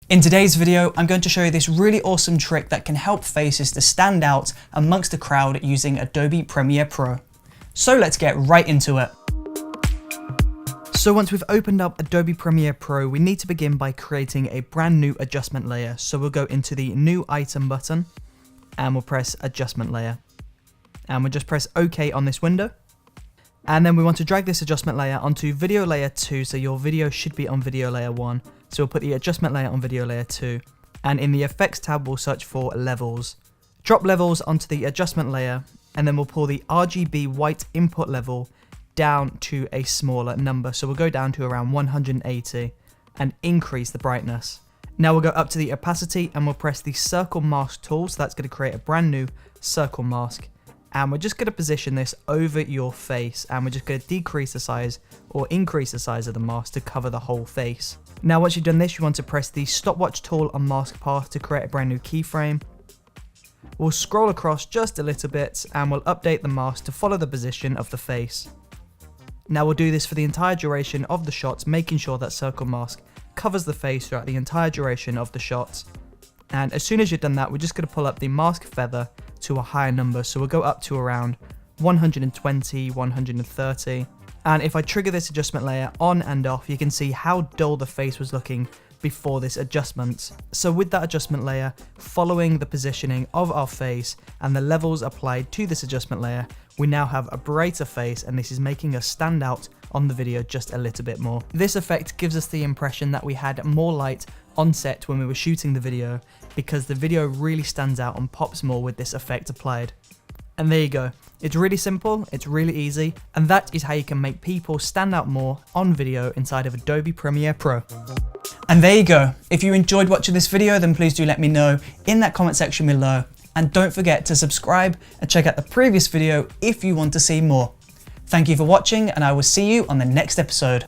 In today's video, I'm going to show you this really awesome trick that can help faces to stand out amongst the crowd using Adobe Premiere Pro. So let's get right into it. So once we've opened up Adobe Premiere Pro, we need to begin by creating a brand new adjustment layer. So we'll go into the New Item button and we'll press Adjustment Layer. And we'll just press OK on this window. And then we want to drag this adjustment layer onto video layer 2, so your video should be on video layer 1. So we'll put the adjustment layer on video layer 2. And in the effects tab, we'll search for levels. Drop levels onto the adjustment layer, and then we'll pull the RGB white input level down to a smaller number. So we'll go down to around 180 and increase the brightness. Now we'll go up to the opacity and we'll press the circle mask tool. So that's going to create a brand new circle mask. And we're just going to position this over your face, and we're just going to decrease the size or increase the size of the mask to cover the whole face. Now once you've done this, you want to press the stopwatch tool on mask path to create a brand new keyframe. We'll scroll across just a little bit and we'll update the mask to follow the position of the face. Now we'll do this for the entire duration of the shots, making sure that circle mask covers the face throughout the entire duration of the shots. And as soon as you've done that, we're just going to pull up the mask feather to a higher number. So we'll go up to around 120, 130. And if I trigger this adjustment layer on and off, you can see how dull the face was looking before this adjustment. So with that adjustment layer, following the positioning of our face and the levels applied to this adjustment layer, we now have a brighter face, and this is making us stand out on the video just a little bit more. This effect gives us the impression that we had more light on set when we were shooting the video, because the video really stands out and pops more with this effect applied. And there you go. It's really simple, it's really easy, and that is how you can make people stand out more on video inside of Adobe Premiere Pro. And there you go. If you enjoyed watching this video, then please do let me know in that comment section below. And don't forget to subscribe and check out the previous video if you want to see more. Thank you for watching, and I will see you on the next episode.